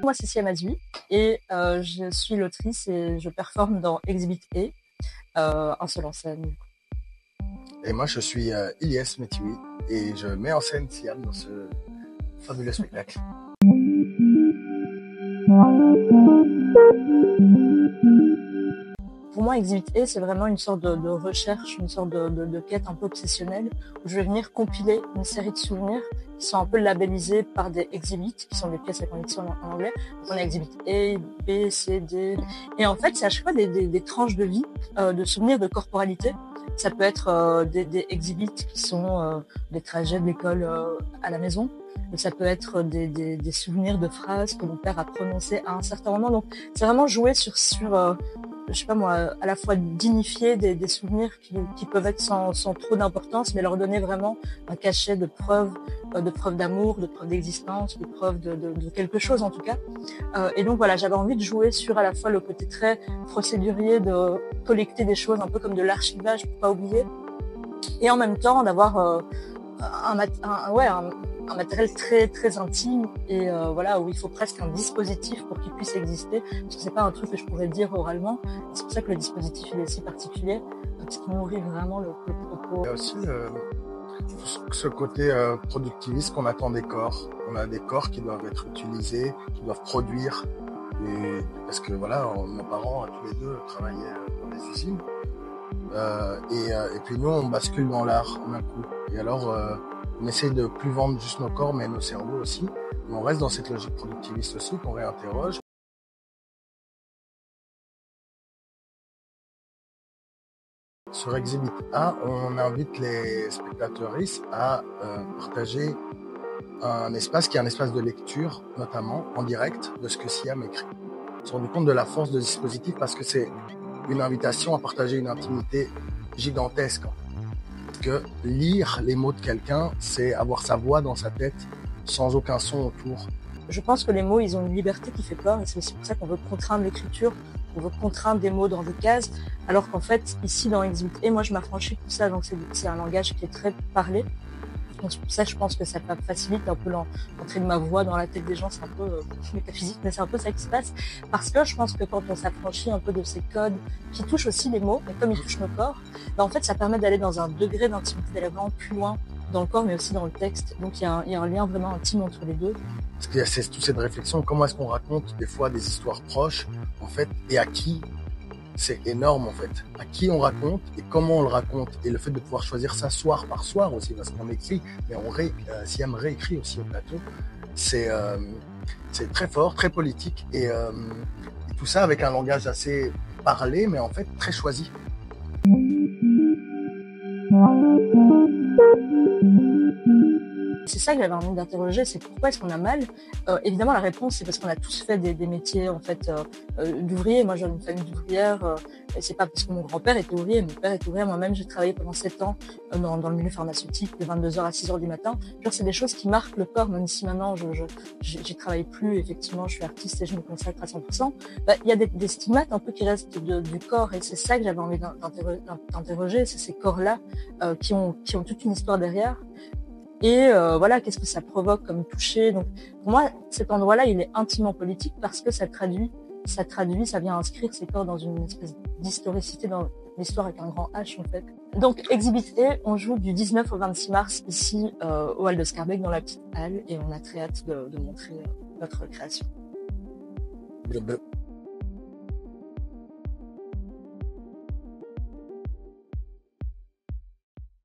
Moi, c'est Siam Azui et je suis l'autrice et je performe dans Exhibit A, un seul en scène. Et moi, je suis Ilyes Metioui et je mets en scène Siam dans ce fabuleux spectacle. Pour moi, Exhibit A, c'est vraiment une sorte de recherche, une sorte de quête un peu obsessionnelle, où je vais venir compiler une série de souvenirs qui sont un peu labellisés par des exhibits, qui sont des pièces à connexion en anglais. Donc on a Exhibit A, B, C, D. Et en fait, c'est à chaque fois des tranches de vie, de souvenirs de corporalité. Ça peut être des exhibits qui sont des trajets de l'école à la maison. Ça peut être des souvenirs de phrases que mon père a prononcées à un certain moment. Donc, c'est vraiment jouer sur je sais pas moi, à la fois dignifier des souvenirs qui peuvent être sans trop d'importance, mais leur donner vraiment un cachet de preuves d'amour, de preuves d'existence, de preuves de quelque chose en tout cas. Et donc voilà, j'avais envie de jouer sur à la fois le côté très procédurier de collecter des choses, un peu comme de l'archivage pour pas oublier, et en même temps d'avoir un matériel très très intime et voilà, où il faut presque un dispositif pour qu'il puisse exister, parce que c'est pas un truc que je pourrais dire oralement. C'est pour ça que le dispositif il est si particulier, parce qu'il nourrit vraiment le propos. Il y a aussi ce côté productiviste qu'on attend des corps. On a des corps qui doivent être utilisés, qui doivent produire. Parce que voilà, nos parents tous les deux travaillaient dans les usines. Et puis nous, on bascule dans l'art en un coup. Et alors, on essaye de plus vendre juste nos corps, mais nos cerveaux aussi. Mais on reste dans cette logique productiviste aussi, qu'on réinterroge. Sur Exhibit A, on invite les spectateuristes à partager un espace qui est un espace de lecture, notamment en direct, de ce que Siam écrit. On se rend compte de la force de ce dispositif parce que c'est une invitation à partager une intimité gigantesque. Parce que lire les mots de quelqu'un, c'est avoir sa voix dans sa tête sans aucun son autour. Je pense que les mots, ils ont une liberté qui fait peur, et c'est aussi pour ça qu'on veut contraindre l'écriture, on veut contraindre des mots dans des cases, alors qu'en fait, ici dans Exhibit A, moi je m'affranchis de tout ça, donc c'est un langage qui est très parlé. Donc c'est pour ça que je pense que ça facilite un peu l'entrée de ma voix dans la tête des gens. C'est un peu métaphysique, mais c'est un peu ça qui se passe. Parce que je pense que quand on s'affranchit un peu de ces codes qui touchent aussi les mots, mais comme ils touchent nos corps, en fait ça permet d'aller dans un degré d'intimité, d'aller vraiment plus loin dans le corps, mais aussi dans le texte. Donc il y a un lien vraiment intime entre les deux. Parce qu'il y a toute cette réflexion, comment est-ce qu'on raconte des fois des histoires proches, en fait, et à qui? C'est énorme en fait. À qui on raconte et comment on le raconte. Et le fait de pouvoir choisir ça soir par soir aussi, parce qu'on écrit, mais Siam réécrit aussi au plateau. C'est très fort, très politique et tout ça avec un langage assez parlé, mais en fait très choisi. C'est ça que j'avais envie d'interroger, c'est pourquoi est-ce qu'on a mal. Évidemment, la réponse, c'est parce qu'on a tous fait des métiers en fait d'ouvriers. Moi, j'ai une famille d'ouvrières. Et c'est pas parce que mon grand-père était ouvrier, mon père est ouvrier. Moi-même, j'ai travaillé pendant 7 ans dans le milieu pharmaceutique, de 22h à 6h du matin. Genre, c'est des choses qui marquent le corps, même si maintenant, j'y travaille plus. Effectivement, je suis artiste et je me consacre à 100%. Il y a des stigmates un peu qui restent du corps, et c'est ça que j'avais envie d'interroger. C'est ces corps-là qui ont toute une histoire derrière. Et voilà, qu'est-ce que ça provoque comme toucher. Donc pour moi, cet endroit-là, il est intimement politique parce que ça vient inscrire ces corps dans une espèce d'historicité dans l'histoire avec un grand H en fait. Donc Exhibit A, on joue du 19 au 26 mars ici au Hall de Scarbeck dans la petite halle, et on a très hâte de montrer notre création.